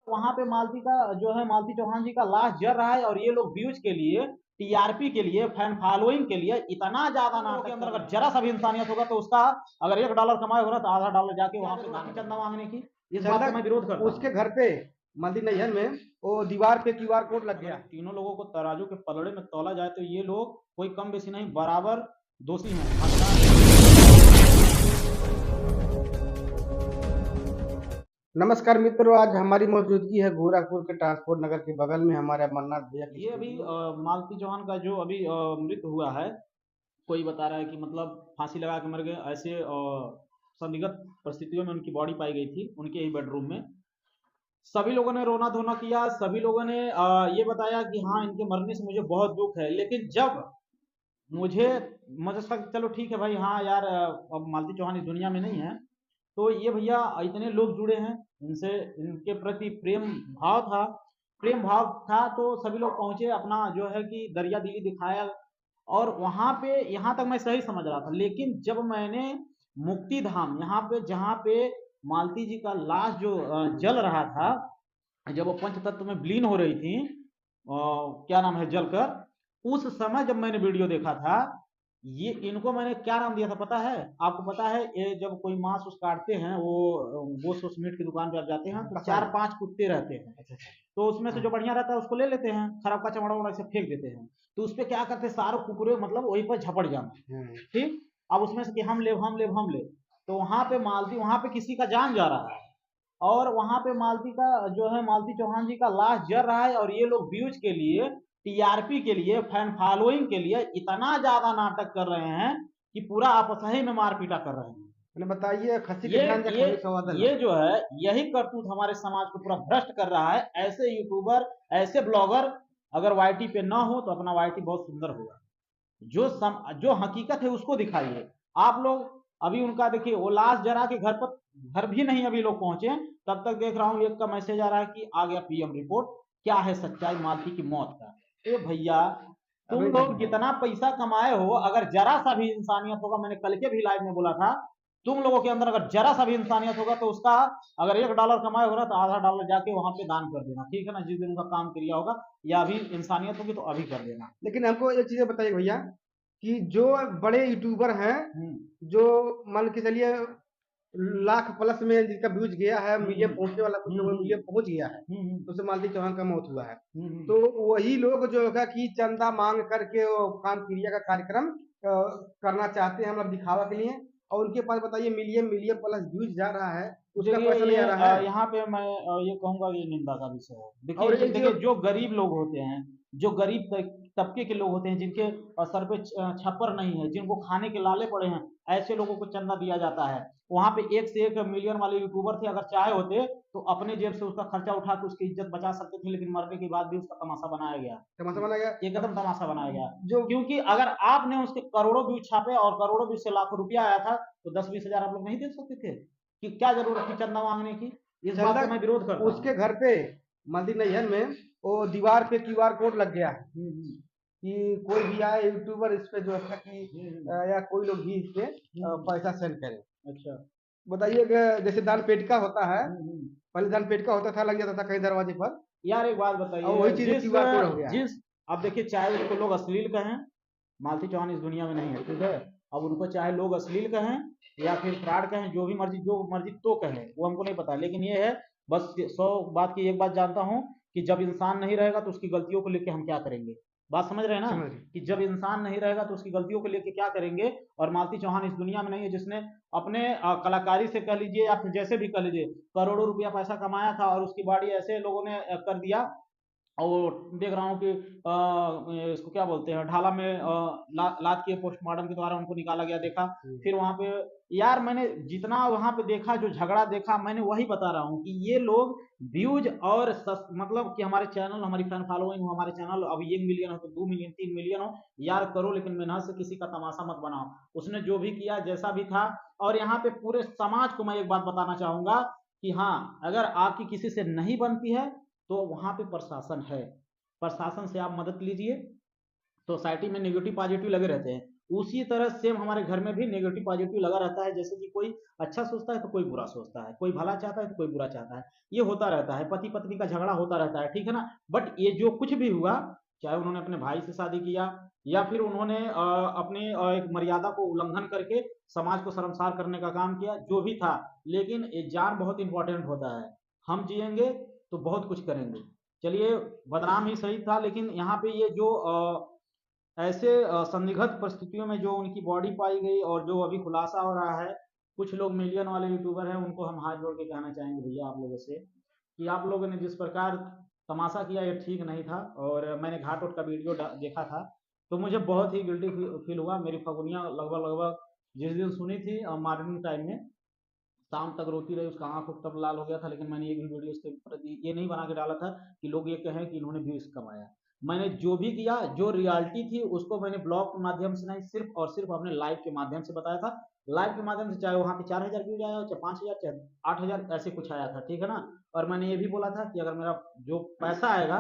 वहां पे मालती का जो है मालती चौहान जी का लाश जल रहा है और ये लोग व्यूज के लिए, टीआरपी के लिए, फैन फॉलोइंग के लिए इतना ज्यादा नाटक के अंदर अगर जरा सा भी इंसानियत होगा तो उसका अगर $1 कमाए होगा तो आधा डॉलर जाके वहां पे दान चंदा मांगने की। इस बात का मैं विरोध करता हूं। उसके घर पे मंदिर नैहर में वो दीवार पे क्यूआर कोड लग गया। तीनों लोगों को तराजू के पलड़े में तोला जाए तो ये लोग कोई कम बेसी नहीं, बराबर दोषी हैं। नमस्कार मित्रों, आज हमारी मौजूदगी है गोरखपुर के ट्रांसपोर्ट नगर के बगल में हमारे अमरनाथ भैया की ये अभी मालती चौहान का जो अभी मृत्यु हुआ है, कोई बता रहा है कि मतलब फांसी लगा के मर गए, ऐसे संदिग्ध परिस्थितियों में उनकी बॉडी पाई गई थी उनके ही बेडरूम में। सभी लोगों ने रोना धोना किया, सभी लोगों ने ये बताया कि हाँ इनके मरने से मुझे बहुत दुख है, लेकिन जब मुझे मुझे तक चलो ठीक है भाई, हाँ यार अब मालती चौहान इस दुनिया में नहीं है, तो ये भैया इतने लोग जुड़े हैं इनसे, इनके प्रति प्रेम भाव था तो सभी लोग पहुंचे, अपना जो है कि दरिया दिली दिखाया। और वहां पे यहाँ तक मैं सही समझ रहा था, लेकिन जब मैंने मुक्ति धाम यहाँ पे जहाँ पे मालती जी का लाश जो जल रहा था, जब वो पंच तत्व में विलीन हो रही थी, क्या नाम है, जलकर, उस समय जब मैंने वीडियो देखा था, ये इनको मैंने क्या नाम दिया था पता है आपको? पता है ये जब कोई मांस उस काटते हैं, वो गोश्त उस मीट की दुकान पे आप जाते हैं तो 4-5 कुत्ते रहते हैं, तो उसमें से जो बढ़िया रहता है उसको ले लेते हैं, खराब का चमड़ा वड़ा से फेंक देते हैं, तो उस पर क्या करते हैं सारे कुकुरे मतलब वहीं पर झपट जाना, ठीक। अब उसमें से कि हम ले, तो वहां पे मालती, वहां पे किसी का जान जा रहा है और वहां पे मालती का जो है मालती चौहान जी का लाश जल रहा है और ये लोग व्यूज के लिए, टीआरपी के लिए, फैन फॉलोइंग के लिए इतना ज्यादा नाटक कर रहे हैं कि पूरा आपस ही में मार पीटा कर रहे हैं। मैंने बताइए खस्सी के ध्यान ये जो है यही करतूत हमारे समाज को पूरा भ्रष्ट कर रहा है। ऐसे यूट्यूबर, ऐसे ब्लॉगर अगर वाईटी पे ना हो तो अपना वाईटी बहुत सुंदर होगा। जो हकीकत है उसको दिखाइए आप लोग। अभी उनका देखिए वो लाश जरा के घर भी नहीं अभी लोग पहुंचे, तब तक देख रहा हूँ एक का मैसेज आ रहा है कि आ गया पीएम रिपोर्ट। क्या है सच्चाई मालती की मौत का? ए भैया, तुम लोग जितना पैसा कमाए हो, अगर जरा सा भी इंसानियत होगा, मैंने कल के भी लाइव में बोला था, तुम लोगों के अंदर अगर जरा सा भी इंसानियत होगा तो उसका अगर $1 कमाए होगा तो आधा डॉलर जाके वहां पे दान कर देना, ठीक है ना? जिस दिन उनका काम क्रिया होगा या अभी इंसानियत होगी तो अभी कर देना। लेकिन हमको एक चीज बताइए भैया कि जो बड़े यूट्यूबर हैं, जो मान के चलिए लाख प्लस में जिसका व्यूज गया है, मिलियन पहुंचने वाला कुछ मिलियन पहुंच गया है, तो उससे मालती चौहान का मौत हुआ है, तो वही लोग जो है कि चंदा मांग करके वो काम क्रिया का कार्यक्रम करना चाहते हैं, मतलब दिखावा के लिए, और उनके पास बताइए मिलियन मिलियन प्लस व्यूज जा रहा है, उसका पैसा नहीं आ रहा है। यहाँ पे मैं ये कहूंगा कि ये निंदा का विषय है। देखिए जो गरीब लोग होते हैं, जो गरीब तबके के लोग होते हैं, जिनके सर पे छप्पर नहीं है, जिनको खाने के लाले पड़े हैं, ऐसे लोगों को चंदा दिया जाता है। वहां पे एक से एक मिलियन वाले यूट्यूबर थे, अगर चाहे होते तो अपने जेब से उसका खर्चा उठा के उसकी इज्जत बचा सकते थे, लेकिन मरने के बाद भी उसका तमाशा बनाया गया, तमाशा बनाया गया, एकदम तमाशा बनाया गया। जो क्योंकि अगर आपने उसके करोड़ों व्यू छापे और करोड़ों व्यू से लाखों रुपया आया था तो 10-20 हजार आप लोग नहीं दे सकते थे? कि क्या जरूरत थी चंदा मांगने की? इस बात का मैं विरोध करता हूं। उसके घर पे मंदिर नैहर में वो दीवार पे क्यूआर कोड लग गया है कि कोई भी आए यूट्यूबर इस पे जो है कि या कोई लोग भी इस पे पैसा सेंड करे। अच्छा, बताइए कि जैसे दान पेटिका होता है, पहले दान पेटिका होता था, लग जाता था कहीं दरवाजे पर, यार एक बात और बताइए, वही चीज क्यूआर कोड हो गया है। जिस अब देखिए, चाहे उसको लोग अश्लील कहें, मालती चौहान इस दुनिया में नहीं है, ठीक है? अब उनको चाहे लोग अश्लील कहें या फिर फ्रॉड कहें, जो मर्जी तो कहें, वो हमको नहीं पता, लेकिन ये है बस 100 बात की एक बात जानता हूं कि जब इंसान नहीं रहेगा तो उसकी गलतियों को लेकर हम क्या करेंगे। बात समझ रहे हैं ना? कि जब इंसान नहीं रहेगा तो उसकी गलतियों को लेकर क्या करेंगे। और मालती चौहान इस दुनिया में नहीं है जिसने अपने कलाकारी से कह लीजिए या फिर जैसे भी कह लीजिए करोड़ों रुपया पैसा कमाया था और उसकी बॉडी ऐसे लोगों ने कर दिया। और देख रहा हूँ कि इसको क्या बोलते हैं, ढाला में लाद के पोस्टमार्टम के द्वारा उनको निकाला गया, देखा। फिर वहां पे यार मैंने जितना वहां पे देखा, जो झगड़ा देखा, मैंने वही बता रहा हूँ कि ये लोग व्यूज और मतलब कि हमारे चैनल, हमारी फैन फॉलोइंग हो, हमारे चैनल अभी 1 मिलियन हो तो 2 मिलियन 3 मिलियन हो, यार करो, लेकिन मेहनत से किसी का तमाशा मत बनाओ। उसने जो भी किया जैसा भी था, और यहाँ पे पूरे समाज को मैं एक बात बताना चाहूंगा कि हाँ, अगर आपकी किसी से नहीं बनती है तो वहां पे प्रशासन है, प्रशासन से आप मदद लीजिए। सोसाइटी में नेगेटिव पॉजिटिव लगे रहते हैं, उसी तरह सेम हमारे घर में भी नेगेटिव पॉजिटिव लगा रहता है। जैसे कि कोई अच्छा सोचता है तो कोई बुरा सोचता है, कोई भला चाहता है तो कोई बुरा चाहता है। ये होता रहता है, पति पत्नी का झगड़ा होता रहता है, ठीक है ना। बट ये जो कुछ भी हुआ, चाहे उन्होंने अपने भाई से शादी किया या फिर उन्होंने अपने एक मर्यादा को उल्लंघन करके समाज को शर्मसार करने का काम किया, जो भी था, लेकिन ये जान बहुत इंपॉर्टेंट होता है। हम जिएंगे तो बहुत कुछ करेंगे। चलिए, बदनाम ही सही था, लेकिन यहाँ पे ये जो ऐसे संदिग्ध परिस्थितियों में जो उनकी बॉडी पाई गई और जो अभी खुलासा हो रहा है, कुछ लोग मिलियन वाले यूट्यूबर हैं, उनको हम हाथ जोड़ के कहना चाहेंगे भैया आप लोगों से कि आप लोगों ने जिस प्रकार तमाशा किया ये ठीक नहीं था। और मैंने घाट उट का वीडियो देखा था तो मुझे बहुत ही गिल्टी फील हुआ। मेरी फगुनियाँ लगभग लगभग जिस दिन सुनी थी मॉर्निंग टाइम में, शाम तक रोती रही, उसका आंख तब लाल हो गया था। लेकिन मैंने एक भी वीडियो इसके प्रति ये नहीं बना के डाला था कि लोग ये कहें कि इन्होंने व्यूज कमाया। मैंने जो भी किया, जो रियलिटी थी, उसको मैंने ब्लॉग के माध्यम से नहीं, सिर्फ और सिर्फ अपने लाइव के माध्यम से बताया था। लाइव के माध्यम से चाहे वहाँ पे 4,000 व्यूज आया हो, चाहे 5,000, चाहे 8,000, ऐसे कुछ आया था, ठीक है ना। और मैंने ये भी बोला था कि अगर मेरा जो पैसा आएगा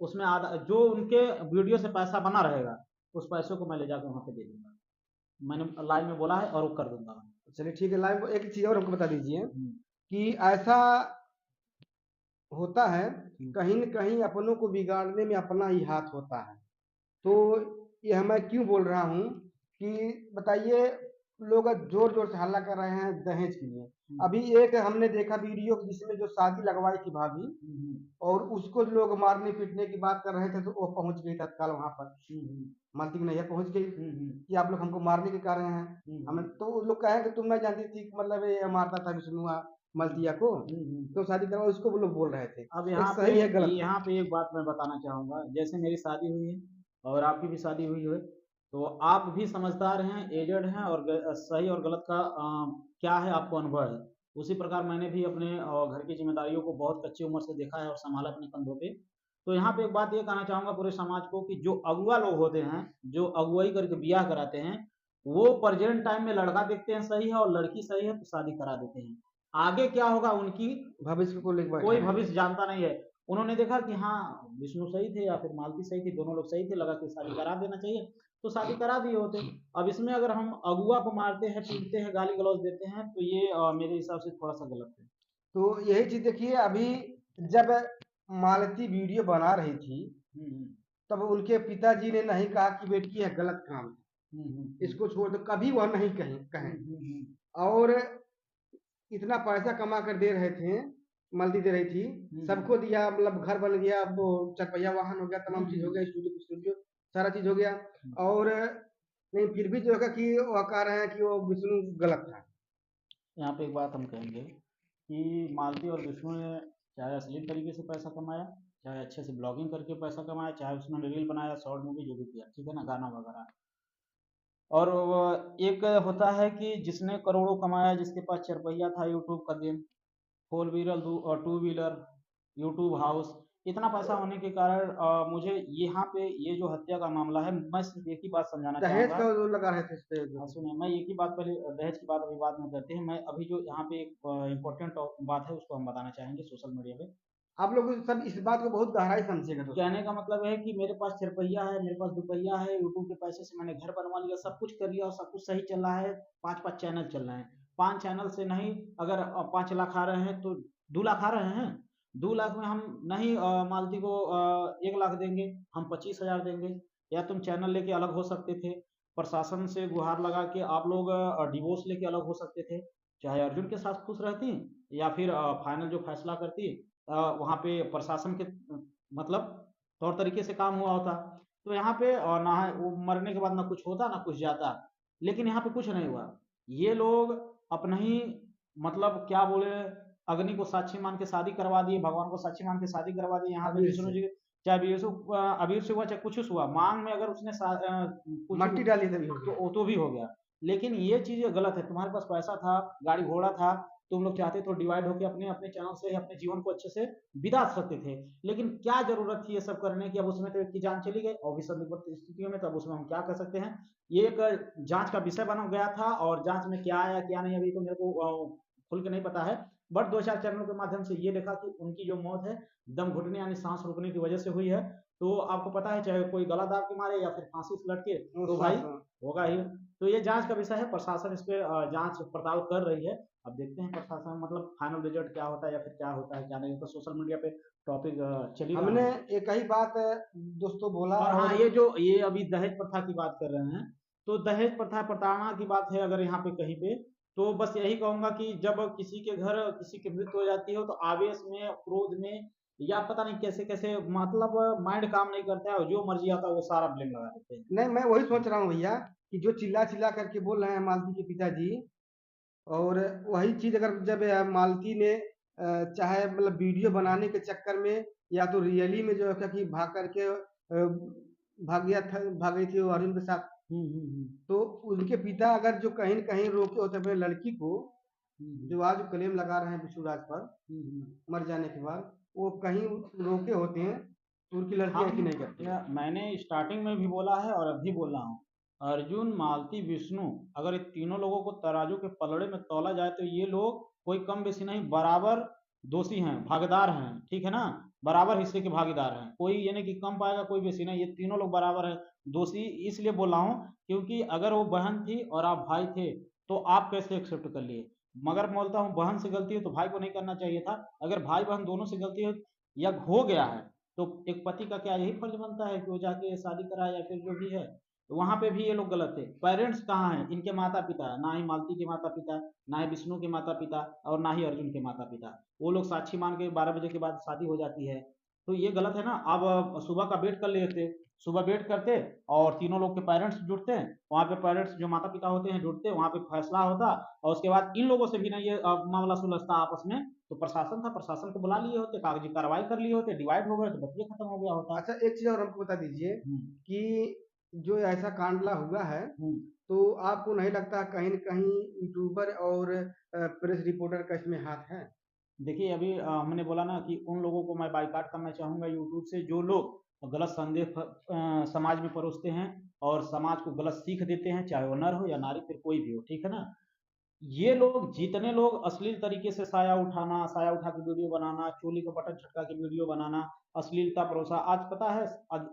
उसमें आधा, जो उनके वीडियो से पैसा बना रहेगा, उस पैसों को मैं ले जाकर वहाँ पे दे दूंगा। मैंने लाइव में बोला है और वो कर दूंगा। चलिए ठीक है, लाइव एक चीज और हमको बता दीजिए कि ऐसा होता है कहीं न कहीं अपनों को बिगाड़ने में अपना ही हाथ होता है। तो यह मैं क्यों बोल रहा हूँ कि बताइए, लोग जोर जोर से हल्ला कर रहे हैं दहेज के लिए। अभी एक हमने देखा वीडियो जिसमें जो शादी लगवाई थी भाभी, और उसको लोग मारने पीटने की बात कर रहे थे, तो वो पहुंच गई तत्काल वहां पर, मालती की नैया पहुंच गई कि आप लोग हमको मारने के कारण हैं। हमें तो वो लोग कहे कि तुम नहीं जानती थी, मतलब ये मारता था विष्णु मलतिया को, तो शादी करवा, उसको वो लोग बोल रहे थे। अब यहाँ पे सही है गलत? यहाँ पे एक बात मैं बताना चाहूंगा, जैसे मेरी शादी हुई है और आपकी भी शादी हुई है, तो आप भी समझदार हैं, एजड हैं, और सही और गलत का क्या है आपको अनुभव है। उसी प्रकार मैंने भी अपने घर की जिम्मेदारियों को बहुत कच्ची उम्र से देखा है और संभाला अपने कंधों पे। तो यहाँ पे एक बात ये कहना चाहूंगा पूरे समाज को कि जो अगुआ लोग होते हैं, जो अगुवाई करके ब्याह कराते हैं, वो प्रेजेंट टाइम में लड़का देखते हैं सही है और लड़की सही है तो शादी करा देते हैं। आगे क्या होगा उनकी भविष्य को लेकर कोई भविष्य जानता नहीं है। उन्होंने देखा कि हाँ, विष्णु सही थे या फिर मालती सही थी, दोनों लोग सही थे, लगा कि शादी करा देना चाहिए, तो शादी करा दिए होते। अब इसमें अगर हम अगुआ को मारते हैं, पीटते हैं, गाली गलौज देते हैं, तो ये मेरे हिसाब से थोड़ा सा गलत है। तो यही चीज देखिए, अभी जब मालती वीडियो बना रही थी तब उनके पिताजी ने नहीं कहा कि बेटी यह गलत काम है, इसको छोड़ दो, कभी वह नहीं कहें। और इतना पैसा कमा कर दे रहे थे, मालती दे रही थी, सबको दिया, मतलब घर बन गया, वो चरपहिया वाहन हो गया, तमाम चीज हो गया, स्टूडियो सारा चीज हो गया। और नहीं, फिर भी जो है कि वह कह रहे हैं कि वो विष्णु गलत था। यहाँ पे एक बात हम कहेंगे कि मालती और विष्णु ने चाहे अश्लील तरीके से पैसा कमाया, चाहे अच्छे से ब्लॉगिंग करके पैसा कमाया, चाहे उसने रील बनाया, शॉर्ट मूवी जो भी किया, ठीक है ना, गाना वगैरह। और एक होता है कि जिसने करोड़ों कमाया, जिसके पास चरपहिया था, यूट्यूब का दिन, फोर व्हीलर और टू व्हीलर, यूट्यूब हाउस, इतना पैसा होने के कारण मुझे यहाँ पे ये जो हत्या का मामला है, मैं सिर्फ एक ही बात समझाना दहेज चाहूंगा। का लगा रहे थे इस पे। सुनिए, मैं एक ही बात, पहले दहेज की बात अभी बाद में करते हैं, मैं अभी जो यहाँ पे एक इम्पोर्टेंट बात है उसको हम बताना चाहेंगे सोशल मीडिया पे। आप लोग सब इस बात को बहुत गहराई समझिएगा दोस्तों। कहने का मतलब है कि मेरे पास चरपहिया है, मेरे पास दुपहिया है, यूट्यूब के पैसे से मैंने घर बनवा लिया, सब कुछ कर लिया और सब कुछ सही चल रहा है, 5-5 चैनल चल रहे हैं। 5 चैनल से नहीं, अगर 5 लाख आ रहे हैं तो 2 लाख आ रहे हैं। 2 लाख में हम नहीं मालती को 1 लाख देंगे, हम 25,000 देंगे। या तुम चैनल लेके अलग हो सकते थे, प्रशासन से गुहार लगा के आप लोग डिवोर्स लेके अलग हो सकते थे, चाहे अर्जुन के साथ खुश रहती या फिर फाइनल जो फैसला करती वहाँ पे प्रशासन के मतलब तौर तरीके से काम हुआ होता। तो यहाँ पे ना वो मरने के बाद ना कुछ होता ना कुछ जाता, लेकिन यहाँ पे कुछ नहीं हुआ। ये लोग अपना ही मतलब क्या बोले, अग्नि को साक्षी मान के शादी करवा दिए, भगवान को साक्षी मान के शादी करवा दी। यहाँ पे विष्णु जी, चाहे अबीर से हुआ चाहे कुछ हुआ, मांग में अगर उसने मट्टी डाली तो भी हो गया। लेकिन ये चीज गलत है। तुम्हारे पास पैसा था, गाड़ी घोड़ा था, तुम लोग चाहते तो डिवाइड होकर अपने अपने चैनल से अपने जीवन को अच्छे से बिता सकते थे, लेकिन क्या जरूरत थी ये सब करने की। अब उसमें तो एक की जान चली गई और भी संदिग्ध परिस्थितियों में, तो अब उसमें हम क्या कर सकते हैं। ये एक जांच का विषय बना गया था और जांच में क्या आया क्या नहीं अभी तो मेरे को खुल के नहीं पता है। बट 2-4 चैनलों के माध्यम से ये देखा कि उनकी जो मौत है दम घुटने यानी सांस रुकने की वजह से हुई है। तो आपको पता है, चाहे कोई गला दाब के मारे या फिर फांसी से लटके, तो भाई होगा ही। तो ये जांच का विषय है, प्रशासन इस पे जांच पड़ताल कर रही है। अब देखते हैं प्रशासन मतलब फाइनल रिजल्ट क्या होता है या फिर क्या होता है क्या नहीं होता। सोशल मीडिया पे टॉपिक चल ही रहा हमने है। एक ही बात दोस्तों बोला। और हाँ, और ये अभी दहेज प्रथा की बात कर रहे हैं, तो दहेज प्रथा प्रताड़ना की बात है अगर यहाँ पे कहीं पे, तो बस यही कहूंगा कि जब किसी के घर किसी की मृत्यु हो जाती है तो आवेश में, क्रोध में, या पता नहीं कैसे कैसे मतलब माइंड काम नहीं करता है और जो मर्जी आता है वो सारा ब्लेम लगा देते हैं। नहीं, मैं वही सोच रहा हूँ भैया कि जो चिल्ला चिल्ला करके बोल रहे हैं मालती के पिताजी, और वही चीज अगर जब मालती ने चाहे मतलब वीडियो बनाने के चक्कर में या तो रियली में जो है कि भाग करके भाग गई थी वो अर्जुन के साथ, तो उनके पिता अगर जो कहीं न कहीं रोके होते अपने लड़की को, जो आज क्लेम लगा रहे हैं विशुराज पर मर जाने के बाद, वो कहीं रोके होते हैं तो उनकी लड़की ऐसी नहीं करती। मैंने स्टार्टिंग में भी बोला है और अभी बोल रहा हूँ, अर्जुन, मालती, विष्णु, अगर इन तीनों लोगों को तराजू के पलड़े में तौला जाए तो ये लोग कोई कम बेसी नहीं, बराबर दोषी हैं, भागीदार हैं, ठीक है ना, बराबर हिस्से के भागीदार हैं। कोई ये नहीं कि कम पाएगा कोई बेसी नहीं, ये तीनों लोग बराबर है दोषी। इसलिए बोल रहा हूँ क्योंकि अगर वो बहन थी और आप भाई थे तो आप कैसे एक्सेप्ट कर लिए, मगर बोलता हूँ बहन से गलती है तो भाई को नहीं करना चाहिए था। अगर भाई बहन दोनों से गलती है या हो गया है तो एक पति का क्या यही फर्ज बनता है कि वो जाके शादी कराए या फिर जो भी है। तो वहां पे भी ये लोग गलत थे। पेरेंट्स कहाँ हैं, इनके माता पिता, ना ही मालती के माता पिता, ना ही विष्णु के माता पिता, और ना ही अर्जुन के माता पिता। वो लोग साक्षी मान के 12 बजे के बाद शादी हो जाती है, तो ये गलत है ना। अब सुबह का वेट कर लेते, सुबह वेट करते और तीनों लोग के पेरेंट्स जुड़ते हैं, वहाँ पे पेरेंट्स जो माता पिता होते हैं जुड़ते, वहाँ पे फैसला होता, और उसके बाद इन लोगों से भी ना ये मामला सुलझता आपस में। तो प्रशासन था, प्रशासन को बुला लिए होते, कागजी कार्रवाई कर लिए होते, डिवाइड हो गए तो बस ये खत्म हो गया होता। अच्छा, एक चीज और हमको बता दीजिए कि जो ऐसा कांडला हुआ है, तो आपको नहीं लगता कहीं न कहीं यूट्यूबर और प्रेस रिपोर्टर का इसमें हाथ है? देखिए अभी हमने बोला ना कि उन लोगों को मैं बाइकाट करना चाहूंगा यूट्यूब से जो लोग गलत संदेश समाज में परोसते हैं और समाज को गलत सीख देते हैं, चाहे वो नर हो या नारी, फिर कोई भी हो, ठीक है ना। ये लोग, जितने लोग अश्लील तरीके से साया उठाना, साया उठा के वीडियो बनाना, चोली का बटन छटका के वीडियो बनाना, अश्लीलता परोसा, आज पता है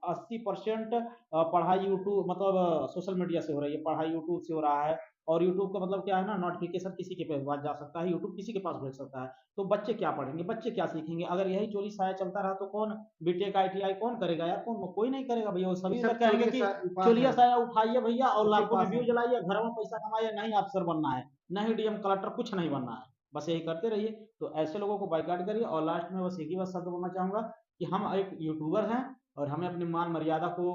80% पढ़ाई यूट्यूब मतलब सोशल मीडिया से हो रही है, पढ़ाई यूट्यूब से हो रहा है। और यूट्यूब का मतलब क्या है ना, नोटिफिकेशन किसी के पास जा सकता है, यूट्यूब किसी के पास भेज सकता है। तो बच्चे क्या पढ़ेंगे, बच्चे क्या सीखेंगे अगर यही चोरी साया चलता रहा, तो कौन बीटेक आईटीआई कौन करेगा यार, कौन, कोई नहीं करेगा भैया। वो ये सभी सब कहेंगे चोरी कि के पास चोलिया है, साया उठाइए भैया और सबके लाखों में पास है। व्यू जलाइए, घरों में पैसा कमाइए, नहीं अफसर बनना है, नहीं डीएम कलेक्टर, कुछ नहीं बनना है, बस यही करते रहिए। तो ऐसे लोगों को बाइकाट करिए। और लास्ट में बस एक ही बात शब्द बोलना चाहूंगा कि हम एक यूट्यूबर हैं और हमें अपनी मान मर्यादा को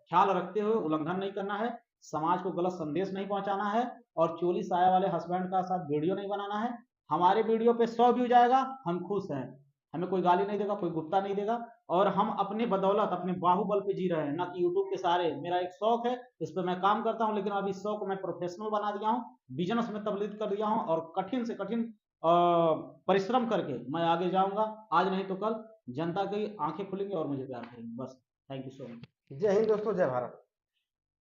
ख्याल रखते हुए उल्लंघन नहीं करना है, समाज को गलत संदेश नहीं पहुंचाना है, और चोली साया वाले हस्बैंड का साथ वीडियो नहीं बनाना है। हमारे वीडियो पे 100 व्यू जाएगा, हम खुश हैं, हमें कोई गाली नहीं देगा, कोई गुप्ता नहीं देगा, और हम अपने बदौलत अपने बाहुबल पे जी रहे हैं, ना कि यूट्यूब के सहारे। मेरा एक शौक है, इस पर मैं काम करता हूं, लेकिन अभी शौक को मैं प्रोफेशनल बना दिया हूं, बिजनेस में तब्दील कर दिया हूं, और कठिन से कठिन परिश्रम करके मैं आगे जाऊंगा। आज नहीं तो कल जनता की आंखें खुलेंगी और मुझे प्यार करेंगे। बस, थैंक यू सो मच। जय हिंद दोस्तों, जय भारत।